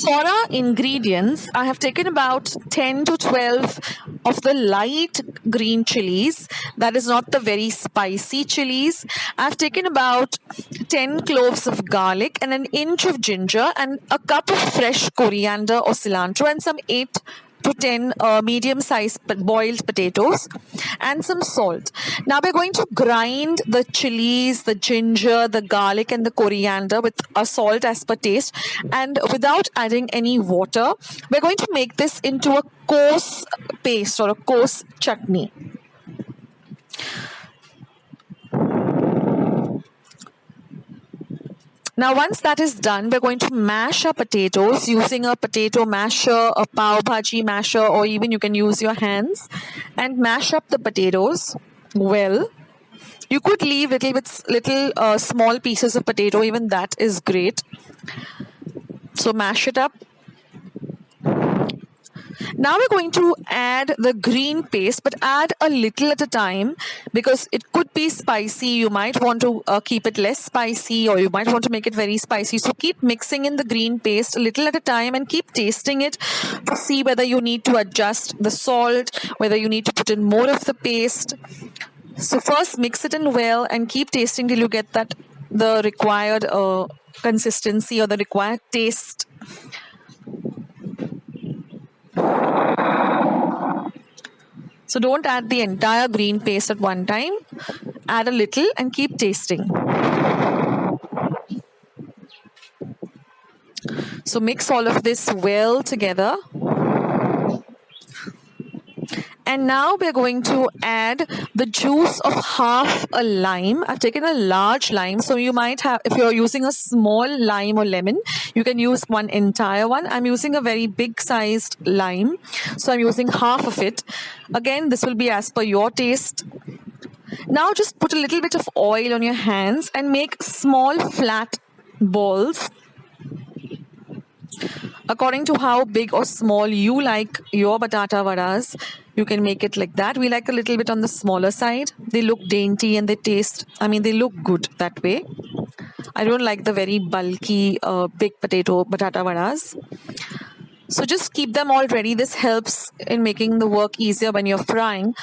For our ingredients, I have taken about 10 to 12 of the light green chilies. That is not the very spicy chilies. I've taken about 10 cloves of garlic and an inch of ginger and a cup of fresh coriander or cilantro and some 8 to 10 medium-sized boiled potatoes and some salt. Now we're going to grind the chilies, the ginger, the garlic and the coriander with a salt as per taste, and without adding any water, we're going to make this into a coarse paste or a coarse chutney. Now, once that is done, we're going to mash our potatoes using a potato masher, a pav bhaji masher, or even you can use your hands and mash up the potatoes well. You could leave little small pieces of potato, even that is great. So mash it up. Now we're going to add the green paste, but add a little at a time because it could be spicy. You might want to keep it less spicy, or you might want to make it very spicy. So keep mixing in the green paste a little at a time and keep tasting it to see whether you need to adjust the salt, whether you need to put in more of the paste. So first mix it in well and keep tasting till you get the required consistency or the required taste. So don't add the entire green paste at one time. Add a little and keep tasting. So mix all of this well together. And now we're going to add the juice of half a lime. I've taken a large lime, so you might have, if you're using a small lime or lemon, you can use one entire one. I'm using a very big sized lime, so I'm using half of it. Again, this will be as per your taste. Now just put a little bit of oil on your hands and make small flat balls. According to how big or small you like your batata vadas, you can make it like that. We like a little bit on the smaller side. They look dainty and they they look good that way. I don't like the very bulky, big batata vadas. So just keep them all ready. This helps in making the work easier when you're frying.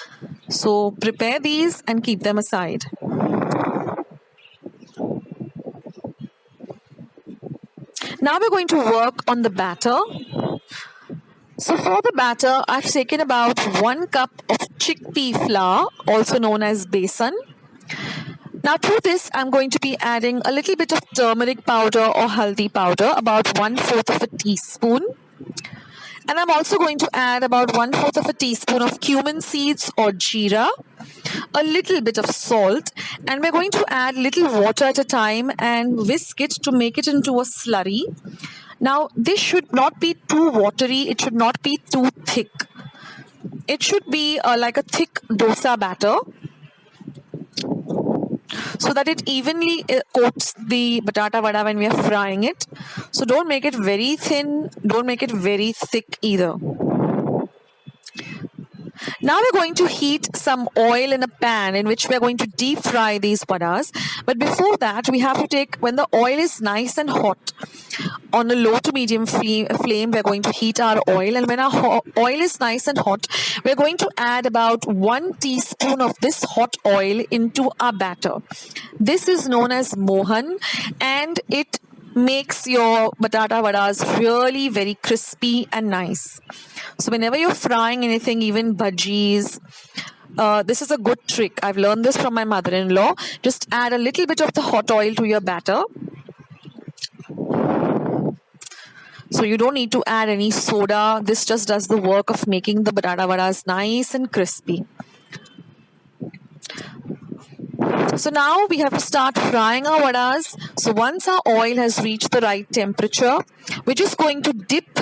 So prepare these and keep them aside. Now we're going to work on the batter. So for the batter, I've taken about 1 cup of chickpea flour, also known as besan. Now to this, I'm going to be adding a little bit of turmeric powder or haldi powder, about 1/4 of a teaspoon. And I'm also going to add about 1/4 of a teaspoon of cumin seeds or jeera, a little bit of salt, and we're going to add little water at a time and whisk it to make it into a slurry. Now, this should not be too watery. It should not be too thick. It should be like a thick dosa batter so that it evenly coats the batata vada when we are frying it. So don't make it very thin. Don't make it very thick either. Now we're going to heat some oil in a pan in which we're going to deep fry these vadas. But before that, we have to take, when the oil is nice and hot, on a low to medium flame, we're going to heat our oil. And when our oil is nice and hot, we're going to add about 1 teaspoon of this hot oil into our batter. This is known as mohan, and it makes your batata vadas really very crispy and nice. So whenever you're frying anything, even bhajis, this is a good trick. I've learned this from my mother-in-law. Just add a little bit of the hot oil to your batter. So you don't need to add any soda. This just does the work of making the batata vadas nice and crispy. So now we have to start frying our vadas. So once our oil has reached the right temperature, we're just going to dip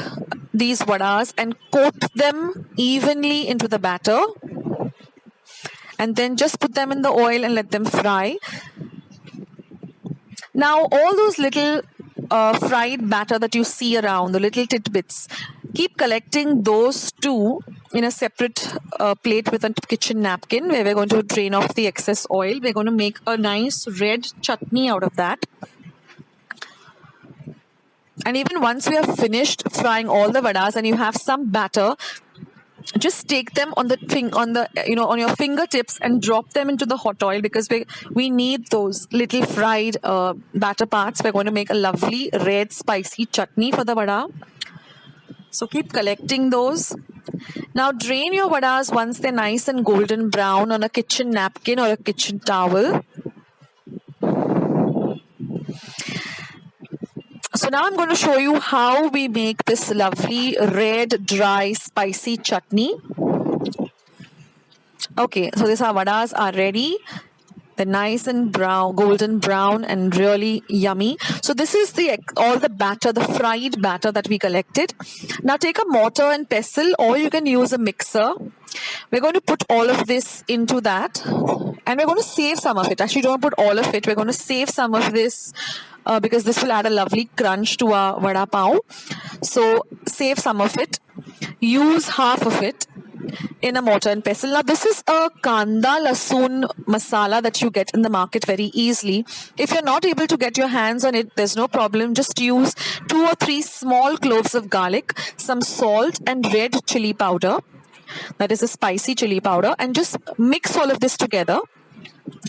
these vadas and coat them evenly into the batter. And then just put them in the oil and let them fry. Now all those little fried batter that you see around, the little tidbits, keep collecting those too in a separate plate with a kitchen napkin where we're going to drain off the excess oil. We're going to make a nice red chutney out of that. And even once we have finished frying all the vadas and you have some batter, just take them on the on your fingertips and drop them into the hot oil, because we need those little fried batter parts. We're going to make a lovely red spicy chutney for the vada. So keep collecting those. Now drain your vadas once they're nice and golden brown on a kitchen napkin or a kitchen towel. So now I'm going to show you how we make this lovely red dry spicy chutney. Okay, so these vadas are ready. They're nice and brown, golden brown, and really yummy. So this is all the batter, the fried batter that we collected. Now take a mortar and pestle, or you can use a mixer. We're going to put all of this into that, and we're going to save some of it. Actually, don't put all of it. We're going to save some of this because this will add a lovely crunch to our Vada Pao. So save some of it. Use half of it in a mortar and pestle. Now this is a kanda lasoon masala that you get in the market very easily. If you're not able to get your hands on it, there's no problem. Just use 2 or 3 small cloves of garlic, some salt and red chili powder. That is a spicy chili powder, and just mix all of this together.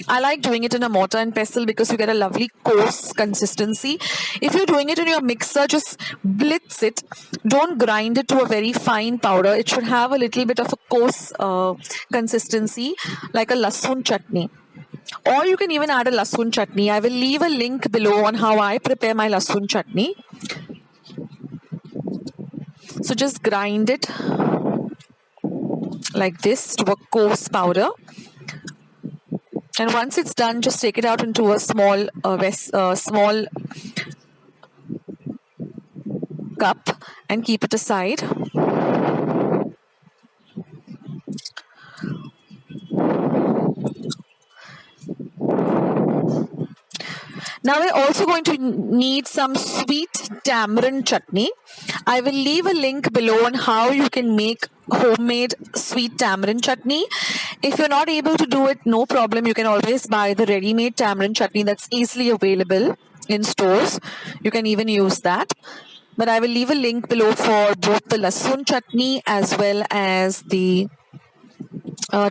I like doing it in a mortar and pestle because you get a lovely coarse consistency. If you're doing it in your mixer, just blitz it. Don't grind it to a very fine powder. It should have a little bit of a coarse consistency, like a lasoon chutney. Or you can even add a lasoon chutney. I will leave a link below on how I prepare my lasoon chutney. So just grind it like this to a coarse powder. And once it's done, just take it out into a small cup and keep it aside. Now we're also going to need some sweet tamarind chutney. I will leave a link below on how you can make homemade sweet tamarind chutney. If you're not able to do it, no problem. You can always buy the ready-made tamarind chutney that's easily available in stores. You can even use that. But I will leave a link below for both the lasoon chutney as well as the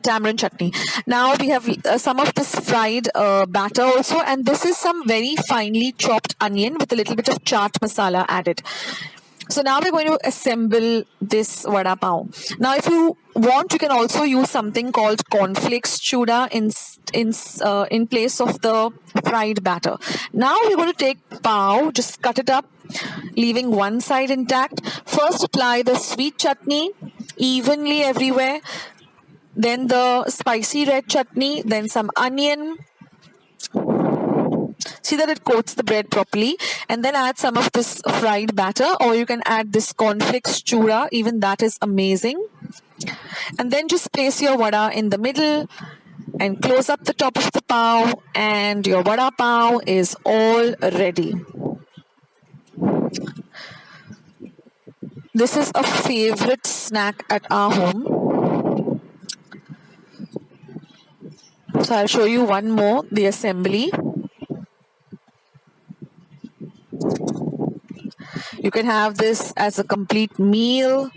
tamarind chutney. Now we have some of this fried batter also, and this is some very finely chopped onion with a little bit of chaat masala added. So now we're going to assemble this Vada Pao. Now if you want, you can also use something called cornflakes chuda in place of the fried batter. Now we're going to take pao, just cut it up, leaving one side intact. First apply the sweet chutney evenly everywhere. Then the spicy red chutney, then some onion. See that it coats the bread properly, and then add some of this fried batter, or you can add this cornflakes chura. Even that is amazing. And then just place your vada in the middle and close up the top of the pao, and your Vada Pao is all ready. This is a favorite snack at our home. So I'll show you one more, the assembly. You can have this as a complete meal.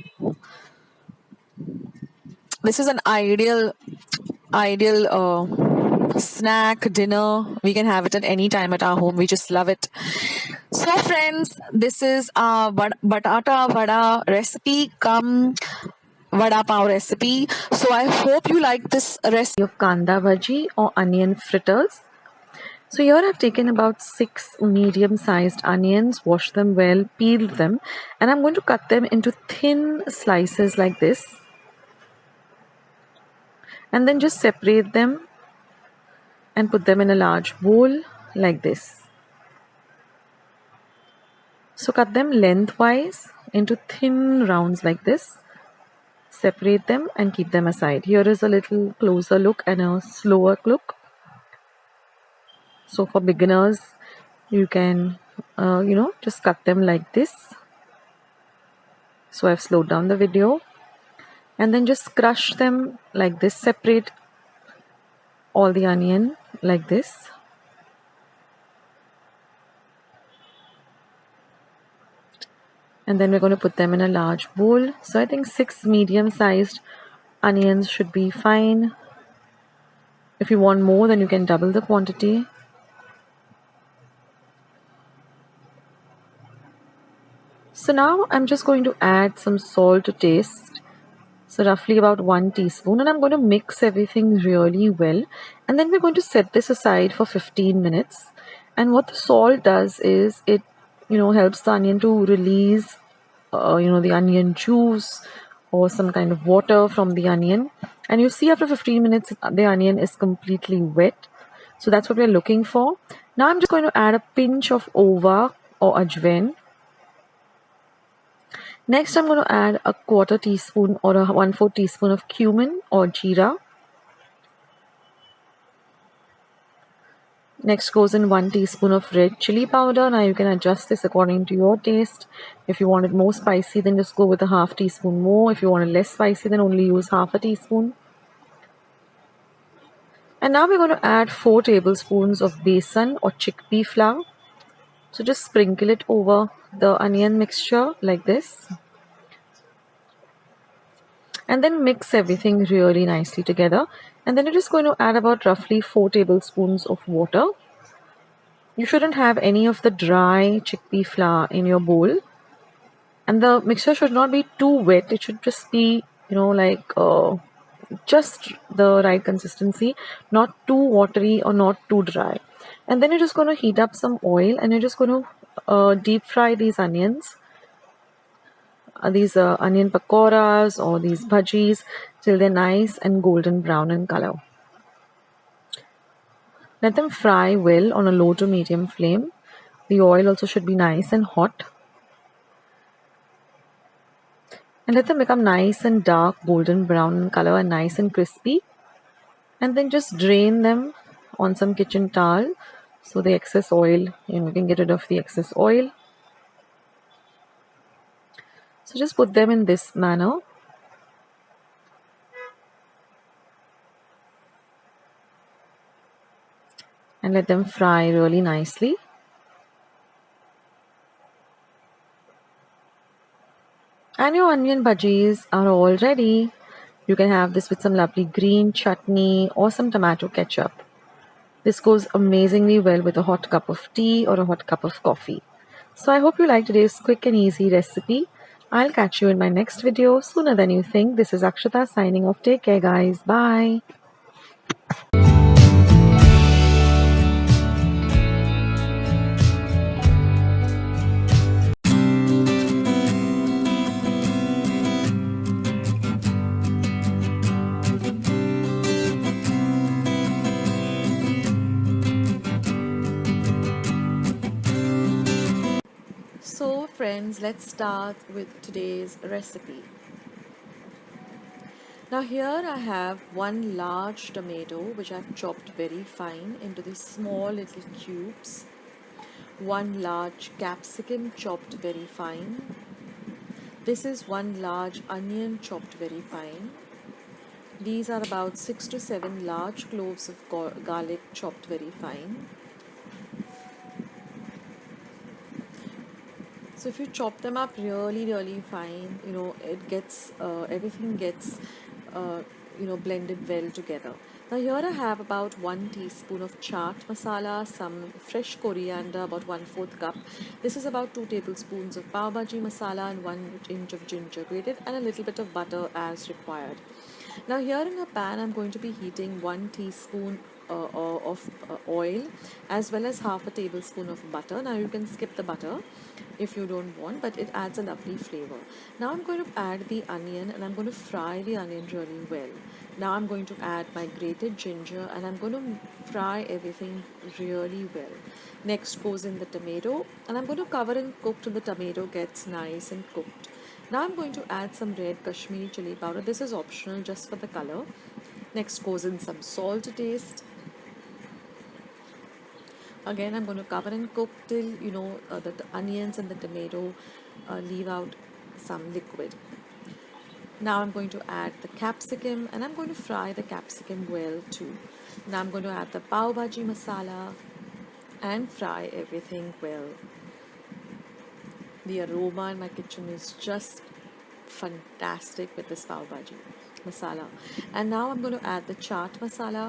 This is an ideal snack, dinner. We can have it at any time at our home. We just love it. So friends, this is our batata vada recipe cum Vada Pao recipe. So I hope you like this recipe of kanda bhaji or onion fritters. So here I've taken about 6 medium-sized onions, washed them well, peeled them, and I'm going to cut them into thin slices like this. And then just separate them and put them in a large bowl like this. So cut them lengthwise into thin rounds like this. Separate them and keep them aside. Here is a little closer look and a slower look. So for beginners, you can, just cut them like this. So I've slowed down the video. And then just crush them like this. Separate all the onion like this. And then we're going to put them in a large bowl. So I think 6 medium-sized onions should be fine. If you want more, then you can double the quantity. So now I'm just going to add some salt to taste. So roughly about 1 teaspoon, and I'm going to mix everything really well. And then we're going to set this aside for 15 minutes. And what the salt does is it, helps the onion to release, the onion juice or some kind of water from the onion. And you see after 15 minutes, the onion is completely wet. So that's what we're looking for. Now I'm just going to add a pinch of ova or ajwain. Next, I'm going to add a quarter teaspoon or a 1/4 teaspoon of cumin or jeera. Next goes in 1 teaspoon of red chili powder. Now you can adjust this according to your taste. If you want it more spicy, then just go with a 1/2 teaspoon more. If you want it less spicy, then only use 1/2 teaspoon. And now we're going to add 4 tablespoons of besan or chickpea flour. So just sprinkle it over the onion mixture like this. And then mix everything really nicely together. And then you're just going to add about roughly 4 tablespoons of water. You shouldn't have any of the dry chickpea flour in your bowl. And the mixture should not be too wet. It should just be, just the right consistency, not too watery or not too dry. And then you're just going to heat up some oil and you're just going to deep fry these onions. These onion pakoras or these bhajis till they're nice and golden brown in color. Let them fry well on a low to medium flame. The oil also should be nice and hot. And let them become nice and dark golden brown in color and nice and crispy. And then just drain them on some kitchen towel so the excess oil, you can get rid of the excess oil. So just put them in this manner. And let them fry really nicely. And your onion bhajis are all ready. You can have this with some lovely green chutney or some tomato ketchup. This goes amazingly well with a hot cup of tea or a hot cup of coffee. So I hope you liked today's quick and easy recipe. I'll catch you in my next video sooner than you think. This is Akshata signing off. Take care, guys. Bye. So friends, let's start with today's recipe. Now here I have 1 large tomato which I've chopped very fine into these small little cubes. 1 large capsicum chopped very fine. This is 1 large onion chopped very fine. These are about 6 to 7 large cloves of garlic chopped very fine. So if you chop them up really fine, it gets everything gets blended well together. Now here I have about 1 teaspoon of chaat masala, some fresh coriander, about 1/4 cup. This is about 2 tablespoons of pav bhaji masala and 1 inch of ginger grated and a little bit of butter as required. Now here in a pan I'm going to be heating 1 teaspoon of oil as well as 1/2 tablespoon of butter. Now you can skip the butter if you don't want, but it adds a lovely flavor. Now I'm going to add the onion and I'm going to fry the onion really well. Now I'm going to add my grated ginger and I'm going to fry everything really well. Next goes in the tomato and I'm going to cover and cook till the tomato gets nice and cooked. Now I'm going to add some red Kashmiri chili powder. This is optional, just for the color. Next goes in some salt to taste. Again, I'm going to cover and cook till the onions and the tomato leave out some liquid. Now I'm going to add the capsicum and I'm going to fry the capsicum well too. Now I'm going to add the pav bhaji masala and fry everything well. The aroma in my kitchen is just fantastic with this pav bhaji masala. And now I'm going to add the chaat masala.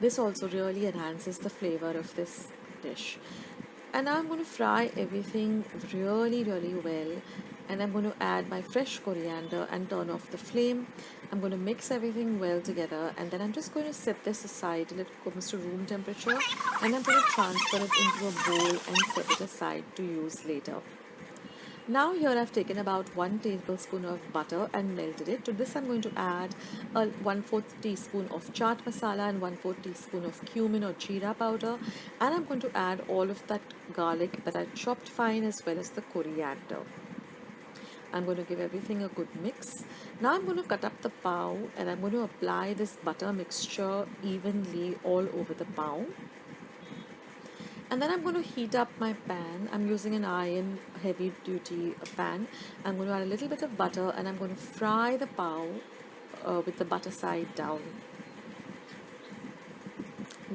This also really enhances the flavor of this dish. And now I'm going to fry everything really well, and I'm going to add my fresh coriander and turn off the flame. I'm going to mix everything well together, and then I'm just going to set this aside till it comes to room temperature, and I'm going to transfer it into a bowl and set it aside to use later. Now here I've taken about 1 tablespoon of butter and melted it. To this I'm going to add a 1/4 teaspoon of chaat masala and 1/4 teaspoon of cumin or jeera powder, and I'm going to add all of that garlic that I chopped fine as well as the coriander. I'm going to give everything a good mix. Now I'm going to cut up the pao and I'm going to apply this butter mixture evenly all over the pao. And then I'm going to heat up my pan. I'm using an iron heavy duty pan. I'm going to add a little bit of butter and I'm going to fry the pao with the butter side down.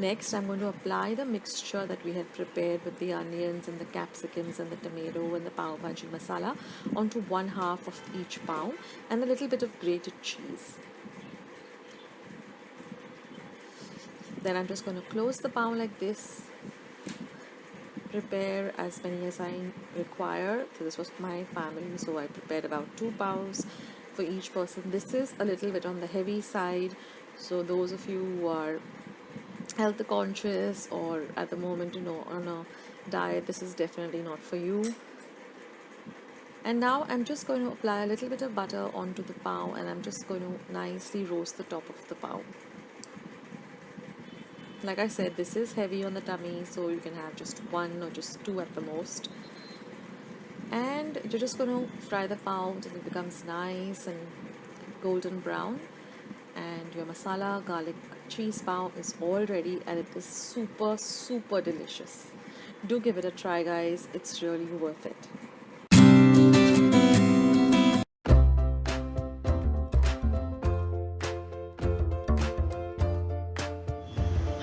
Next, I'm going to apply the mixture that we had prepared with the onions and the capsicums and the tomato and the pav bhaji masala onto 1/2 of each pao and a little bit of grated cheese. Then I'm just going to close the pao like this. Prepare as many as I require. So this was my family, so I prepared about 2 paos for each person. This is a little bit on the heavy side, so those of you who are health conscious or at the moment on a diet, this is definitely not for you. And now I'm just going to apply a little bit of butter onto the pao, and I'm just going to nicely roast the top of the pao. Like I said, this is heavy on the tummy, so you can have just 1 or just 2 at the most. And you're just going to fry the pao until it becomes nice and golden brown. And your masala garlic cheese pao is all ready, and it is super delicious. Do give it a try, guys. It's really worth it.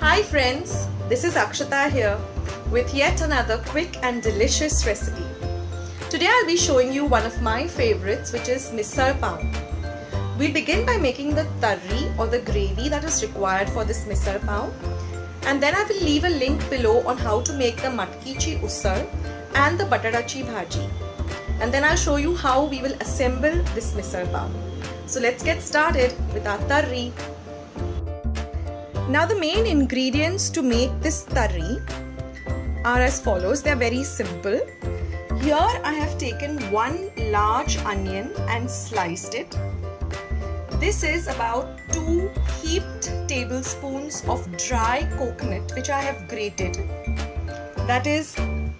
Hi friends, this is Akshata here with yet another quick and delicious recipe. Today I'll be showing you one of my favorites, which is Misal Pao. We'll begin by making the tari or the gravy that is required for this Misal Pao, and then I will leave a link below on how to make the matkichi usar and the batatachi bhaji, and then I'll show you how we will assemble this Misal Pao. So let's get started with our tari. Now the main ingredients to make this tari are as follows. They are very simple. Here I have taken 1 large onion and sliced it. This is about 2 heaped tablespoons of dry coconut which I have grated. That is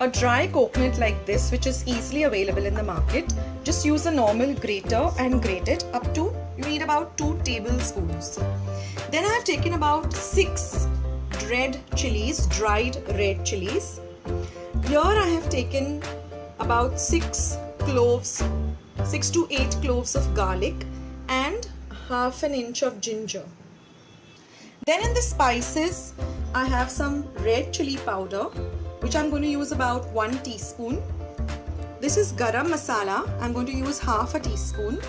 a dry coconut like this, which is easily available in the market. Just use a normal grater and grate it up to, you need about 2 tablespoons. Then I have taken about 6 red chilies, dried red chilies. Here I have taken about 6 to 8 cloves of garlic and half an inch of ginger. Then in the spices, I have some red chili powder, which I'm going to use about 1 teaspoon. This is garam masala. I'm going to use half a teaspoon,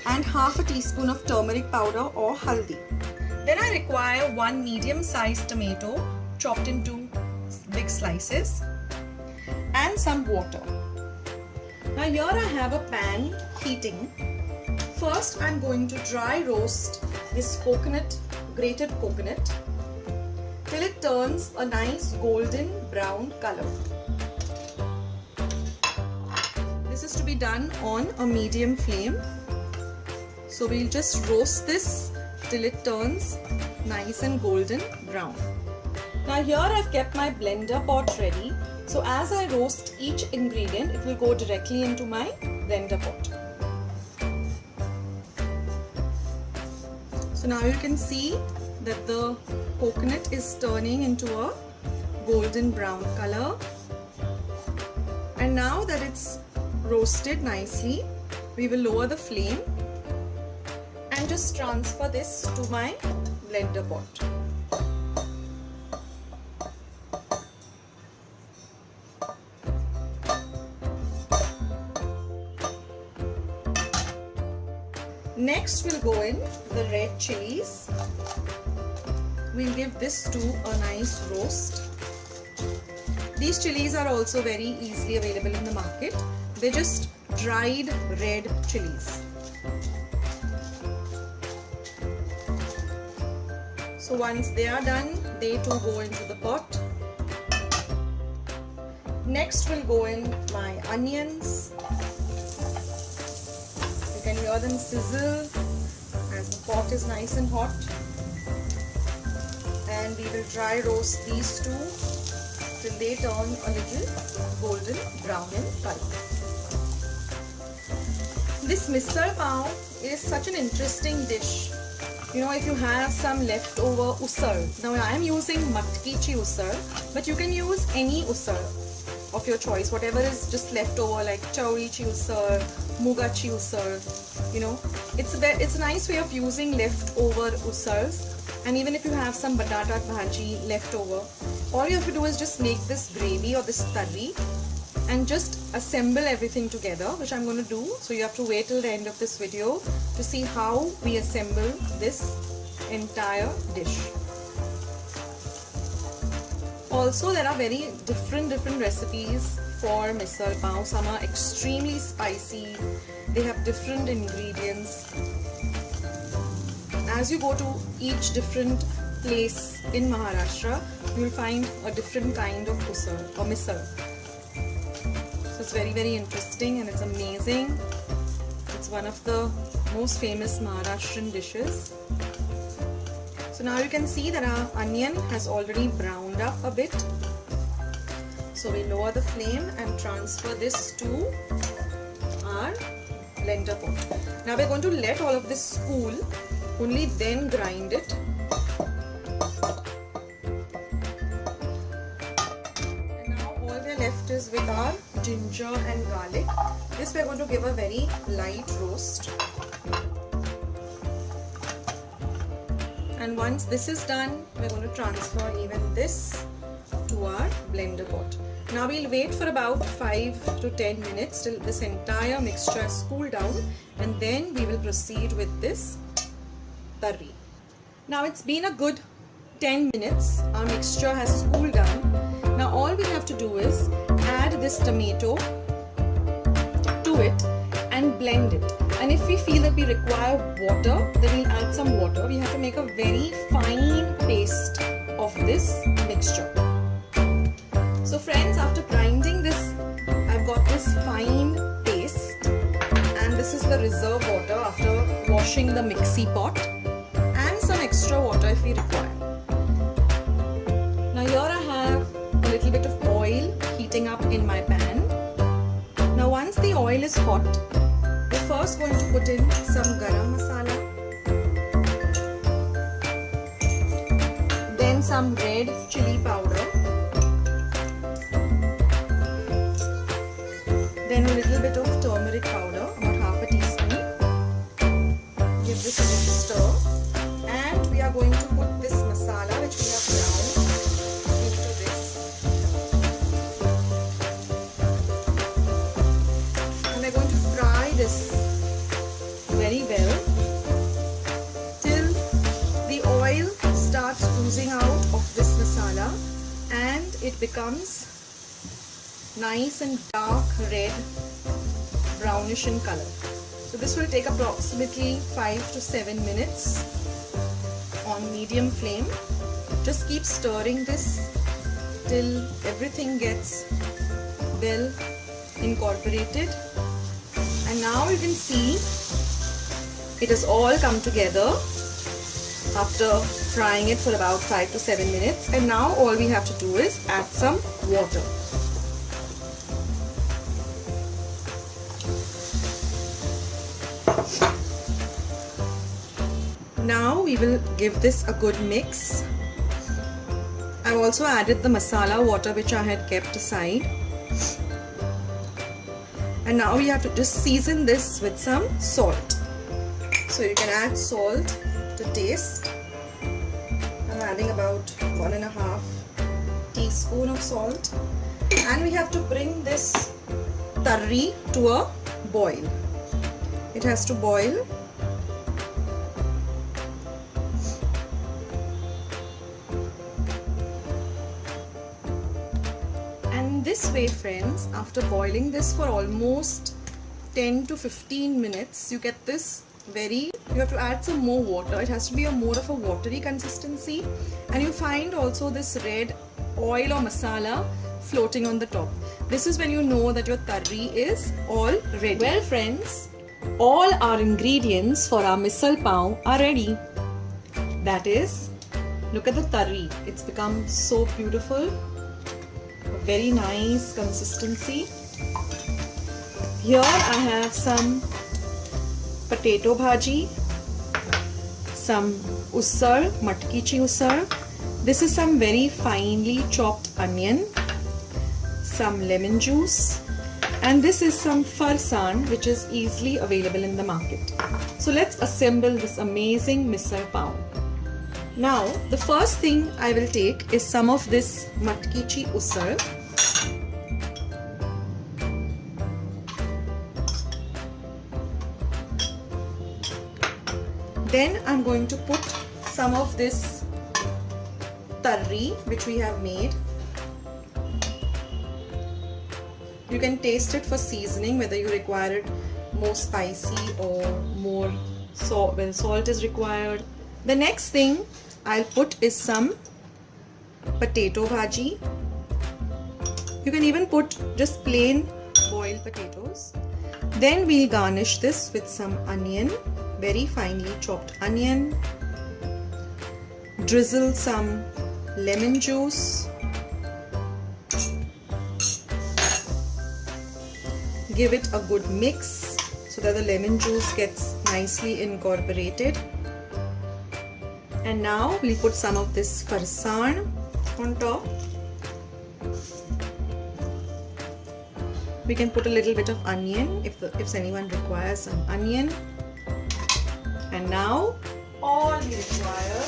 and half a teaspoon of turmeric powder or haldi. Then I require 1 medium-sized tomato chopped into big slices and some water. Now here I have a pan heating. First I'm going to dry roast this grated coconut till it turns a nice golden brown color. This is to be done on a medium flame. So we'll just roast this till it turns nice and golden brown. Now here I've kept my blender pot ready. So as I roast each ingredient, it will go directly into my blender pot. So now you can see that the coconut is turning into a golden brown color. And now that it's roasted nicely, we will lower the flame and just transfer this to my blender pot. Next we'll go in the red chilies. We'll give this to a nice roast. These chilies are also very easily available in the market. They're just dried red chilies. So once they are done, they too go into the pot. Next we'll go in my onions. You can hear them sizzle as the pot is nice and hot. And we will dry roast these two till they turn a little golden brown in color. This Misal Pao is such an interesting dish. You know, if you have some leftover usar. Now I am using matkichi usar, but you can use any usar of your choice, whatever is just leftover, like chaurichi usar, mugachi usar. You know, it's a nice way of using leftover usars. And even if you have some batata bhaji left over, all you have to do is just make this gravy or this tari and just assemble everything together, which I'm going to do. So you have to wait till the end of this video to see how we assemble this entire dish. Also, there are very different recipes for Misal Pao. Some are extremely spicy. They have different ingredients. As you go to each different place in Maharashtra, you will find a different kind of usar or misal. So it's very interesting and it's amazing. It's one of the most famous Maharashtrian dishes. So now you can see that our onion has already browned up a bit. So we lower the flame and transfer this to our blender pot. Now we're going to let all of this cool. Only then grind it. And now all we're left is with our ginger and garlic. This we're going to give a very light roast. And once this is done, we're going to transfer even this to our blender pot. Now we'll wait for about 5 to 10 minutes till this entire mixture has cooled down, and then we will proceed with this tari. Now it's been a good 10 minutes. Our mixture has cooled down. Now all we have to do is add this tomato to it and blend it. And if we feel that we require water, then we'll add some water. We have to make a very fine paste of this mixture. So friends, after grinding this, I've got this fine paste, and this is the reserve water after washing the mixie pot. Some extra water if we require. Now here I have a little bit of oil heating up in my pan. Now once the oil is hot, we're first going to put in some garam masala, then some red chili powder, then a little bit of turmeric powder, about half a teaspoon. Give this a little stir. We are going to put this masala which we have browned into this, and we're going to fry this very well till the oil starts oozing out of this masala and it becomes nice and dark red, brownish in color. So this will take approximately 5 to 7 minutes on medium flame. Just keep stirring this till everything gets well incorporated. And now you can see it has all come together after frying it for about 5 to 7 minutes. And now all we have to do is add some water. Now we will give this a good mix. I've also added the masala water which I had kept aside. And now we have to just season this with some salt. So you can add salt to taste. I'm adding about 1.5 teaspoon of salt. And we have to bring this tari to a boil. It has to boil this way, friends, after boiling this for almost 10 to 15 minutes, you get this you have to add some more water. It has to be more of a watery consistency, and you find also this red oil or masala floating on the top. This is when you know that your tari is all ready. Well, friends, all our ingredients for our misal pao are ready. That is, look at the tari. It's become so beautiful. A very nice consistency. Here I have some potato bhaji, some usar, matkichi usar. This is some very finely chopped onion, some lemon juice, and this is some farsan which is easily available in the market. So let's assemble this amazing misal pao. Now the first thing I will take is some of this matkichi usar. Then I'm going to put some of this tari which we have made. You can taste it for seasoning, whether you require it more spicy or more salt, when salt is required. The next thing I'll put is some potato bhaji. You can even put just plain boiled potatoes. Then we'll garnish this with some onion, very finely chopped onion. Drizzle some lemon juice. Give it a good mix so that the lemon juice gets nicely incorporated. And now we'll put some of this farsan on top. We can put a little bit of onion if anyone requires some onion. And now all we require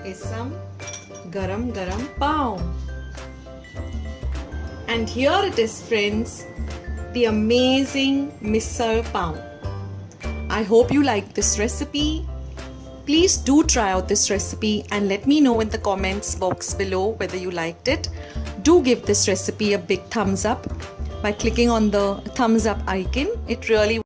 is some garam pao. And here it is, friends, the amazing misal pao. I hope you like this recipe. Please do try out this recipe and let me know in the comments box below whether you liked it. Do give this recipe a big thumbs up by clicking on the thumbs up icon. It really